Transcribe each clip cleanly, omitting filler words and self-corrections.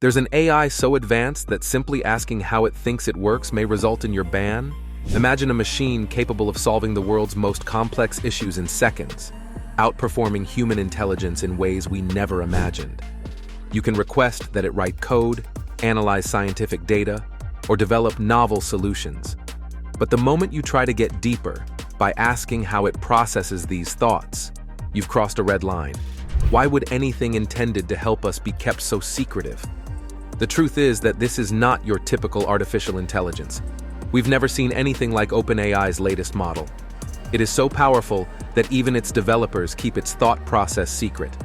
There's an AI so advanced that simply asking how it thinks it works may result in your ban? Imagine a machine capable of solving the world's most complex issues in seconds, outperforming human intelligence in ways we never imagined. You can request that it write code, analyze scientific data, or develop novel solutions. But the moment you try to get deeper by asking how it processes these thoughts, you've crossed a red line. Why would anything intended to help us be kept so secretive? The truth is that this is not your typical artificial intelligence. We've never seen anything like OpenAI's latest model. It is so powerful that even its developers keep its thought process secret.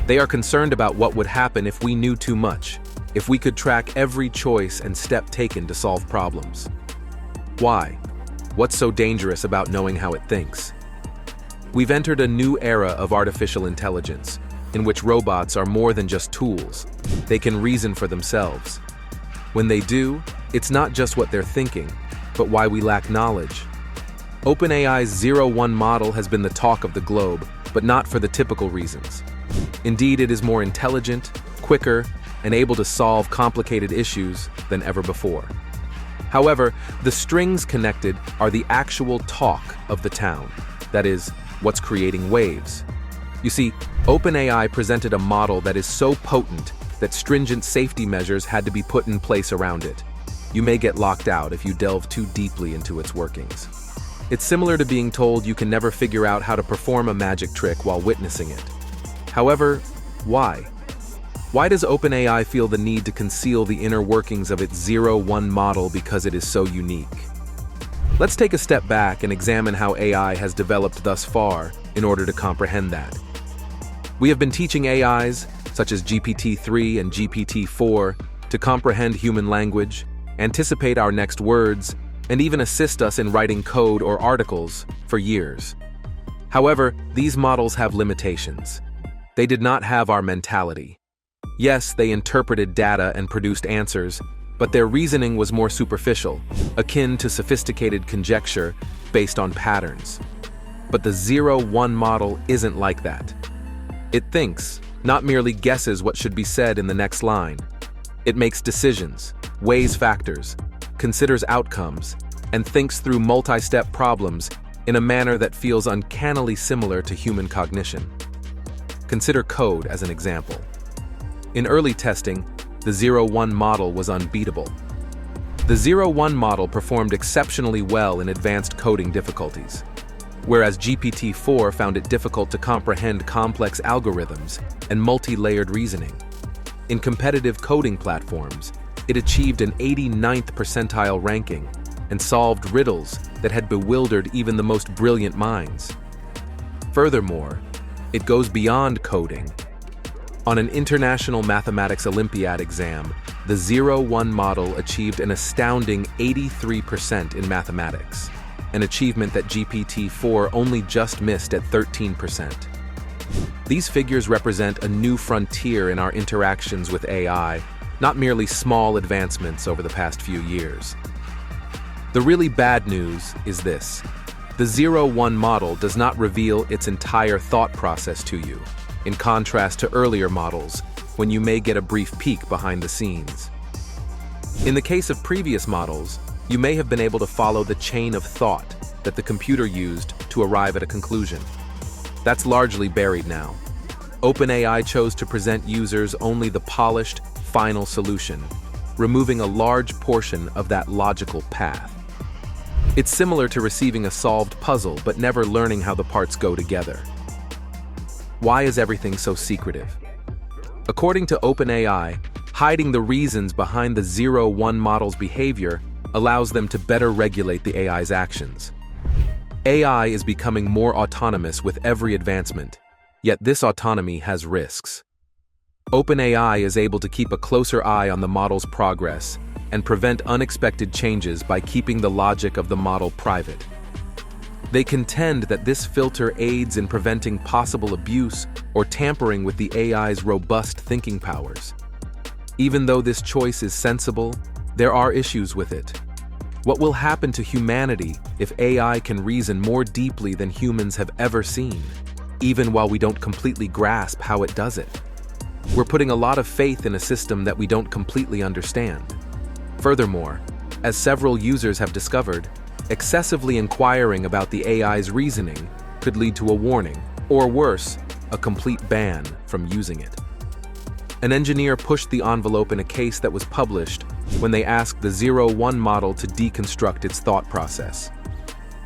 They are concerned about what would happen if we knew too much, if we could track every choice and step taken to solve problems. Why? What's so dangerous about knowing how it thinks? We've entered a new era of artificial intelligence, in which robots are more than just tools. They can reason for themselves. When they do, it's not just what they're thinking, but why we lack knowledge. OpenAI's 0-1 model has been the talk of the globe, but not for the typical reasons. Indeed, it is more intelligent, quicker, and able to solve complicated issues than ever before. However, the strings connected are the actual talk of the town. That is, what's creating waves. You see, OpenAI presented a model that is so potent that stringent safety measures had to be put in place around it. You may get locked out if you delve too deeply into its workings. It's similar to being told you can never figure out how to perform a magic trick while witnessing it. However, why? Why does OpenAI feel the need to conceal the inner workings of its 0-1 model because it is so unique? Let's take a step back and examine how AI has developed thus far in order to comprehend that. We have been teaching AIs, such as GPT-3 and GPT-4, to comprehend human language, anticipate our next words, and even assist us in writing code or articles for years. However, these models have limitations. They did not have our mentality. Yes, they interpreted data and produced answers, but their reasoning was more superficial, akin to sophisticated conjecture based on patterns. But the 0-1 model isn't like that. It thinks, not merely guesses what should be said in the next line. It makes decisions, weighs factors, considers outcomes, and thinks through multi-step problems in a manner that feels uncannily similar to human cognition. Consider code as an example. In early testing, the 0-1 model was unbeatable. The 0-1 model performed exceptionally well in advanced coding difficulties, whereas GPT-4 found it difficult to comprehend complex algorithms and multi-layered reasoning. In competitive coding platforms, it achieved an 89th percentile ranking and solved riddles that had bewildered even the most brilliant minds. Furthermore, it goes beyond coding. On an International Mathematics Olympiad exam, the 0-1 model achieved an astounding 83% in mathematics, an achievement that GPT-4 only just missed at 13%. These figures represent a new frontier in our interactions with AI, not merely small advancements over the past few years. The really bad news is this. The 0-1 model does not reveal its entire thought process to you, in contrast to earlier models, when you may get a brief peek behind the scenes. In the case of previous models, you may have been able to follow the chain of thought that the computer used to arrive at a conclusion. That's largely buried now. OpenAI chose to present users only the polished, final solution, removing a large portion of that logical path. It's similar to receiving a solved puzzle but never learning how the parts go together. Why is everything so secretive? According to OpenAI, hiding the reasons behind the 0-1 model's behavior allows them to better regulate the AI's actions. AI is becoming more autonomous with every advancement, yet this autonomy has risks. OpenAI is able to keep a closer eye on the model's progress and prevent unexpected changes by keeping the logic of the model private. They contend that this filter aids in preventing possible abuse or tampering with the AI's robust thinking powers. Even though this choice is sensible, there are issues with it. What will happen to humanity if AI can reason more deeply than humans have ever seen, even while we don't completely grasp how it does it? We're putting a lot of faith in a system that we don't completely understand. Furthermore, as several users have discovered, excessively inquiring about the AI's reasoning could lead to a warning, or worse, a complete ban from using it. An engineer pushed the envelope in a case that was published when they asked the 0-1 model to deconstruct its thought process.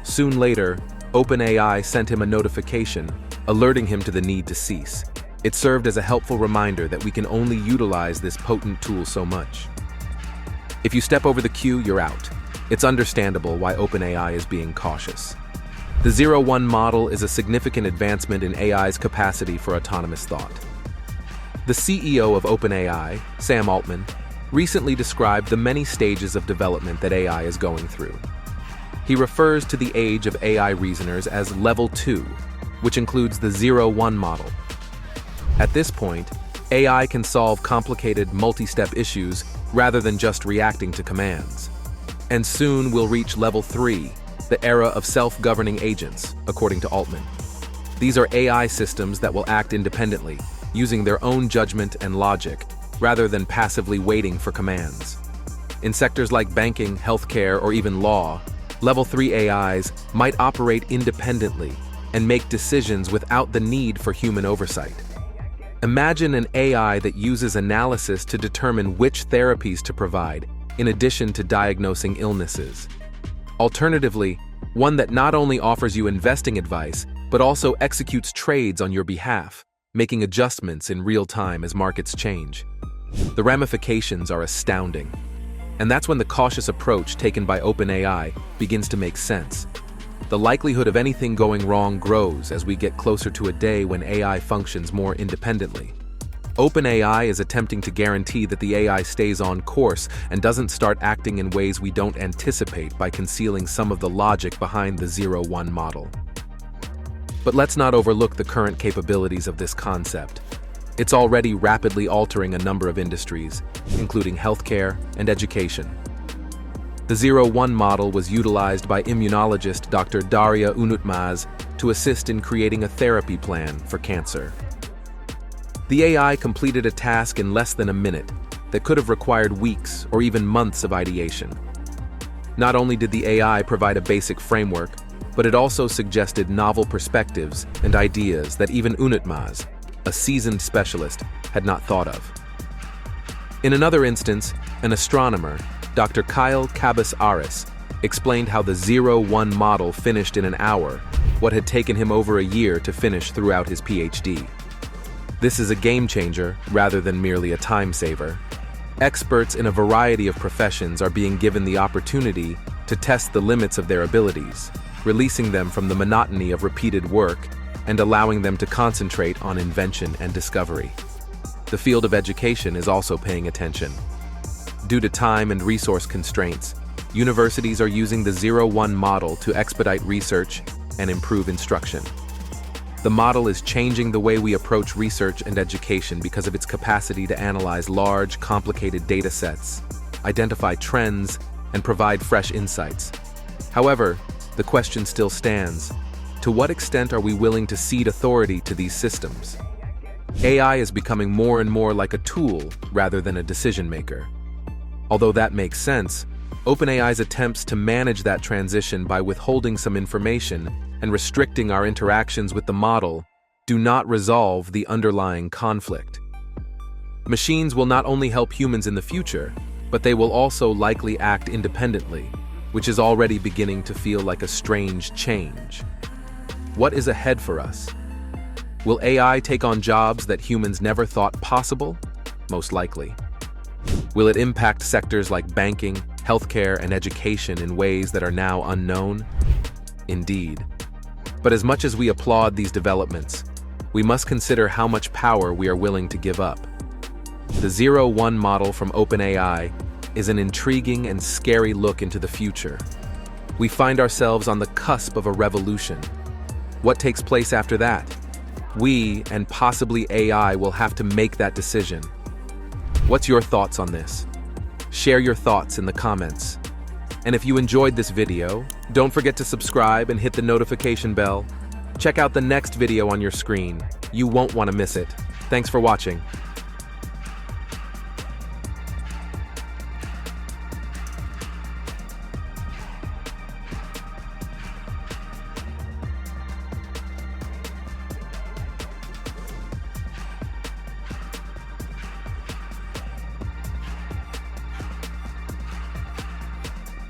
Soon later, OpenAI sent him a notification, alerting him to the need to cease. It served as a helpful reminder that we can only utilize this potent tool so much. If you step over the queue, you're out. It's understandable why OpenAI is being cautious. The 0-1 model is a significant advancement in AI's capacity for autonomous thought. The CEO of OpenAI, Sam Altman, recently described the many stages of development that AI is going through. He refers to the age of AI reasoners as Level 2, which includes the 0-1 model. At this point, AI can solve complicated multi-step issues rather than just reacting to commands. And soon we'll reach Level 3, the era of self-governing agents, according to Altman. These are AI systems that will act independently, using their own judgment and logic, rather than passively waiting for commands. In sectors like banking, healthcare, or even law, Level 3 AIs might operate independently and make decisions without the need for human oversight. Imagine an AI that uses analysis to determine which therapies to provide, in addition to diagnosing illnesses. Alternatively, one that not only offers you investing advice, but also executes trades on your behalf, making adjustments in real time as markets change. The ramifications are astounding. And that's when the cautious approach taken by OpenAI begins to make sense. The likelihood of anything going wrong grows as we get closer to a day when AI functions more independently. OpenAI is attempting to guarantee that the AI stays on course and doesn't start acting in ways we don't anticipate by concealing some of the logic behind the 0-1 model. But let's not overlook the current capabilities of this concept. It's already rapidly altering a number of industries, including healthcare and education. The 0-1 model was utilized by immunologist Dr. Daria Unutmaz to assist in creating a therapy plan for cancer. The AI completed a task in less than a minute that could have required weeks or even months of ideation. Not only did the AI provide a basic framework, but it also suggested novel perspectives and ideas that even Unutmaz, a seasoned specialist, had not thought of. In another instance, an astronomer, Dr. Kyle Cabas-Aris, explained how the 0-1 model finished in an hour what had taken him over a year to finish throughout his PhD. This is a game changer rather than merely a time saver. Experts in a variety of professions are being given the opportunity to test the limits of their abilities, releasing them from the monotony of repeated work and allowing them to concentrate on invention and discovery. The field of education is also paying attention. Due to time and resource constraints, universities are using the 0-1 model to expedite research and improve instruction. The model is changing the way we approach research and education because of its capacity to analyze large, complicated data sets, identify trends, and provide fresh insights. However, the question still stands: to what extent are we willing to cede authority to these systems? AI is becoming more and more like a tool rather than a decision maker. Although that makes sense, OpenAI's attempts to manage that transition by withholding some information and restricting our interactions with the model do not resolve the underlying conflict. Machines will not only help humans in the future, but they will also likely act independently, which is already beginning to feel like a strange change. What is ahead for us? Will AI take on jobs that humans never thought possible? Most likely. Will it impact sectors like banking, healthcare, and education in ways that are now unknown? Indeed. But as much as we applaud these developments, we must consider how much power we are willing to give up. The 0-1 model from OpenAI is an intriguing and scary look into the future. We find ourselves on the cusp of a revolution. What takes place after that? We, and possibly AI, will have to make that decision. What's your thoughts on this? Share your thoughts in the comments. And if you enjoyed this video, don't forget to subscribe and hit the notification bell. Check out the next video on your screen. You won't want to miss it. Thanks for watching.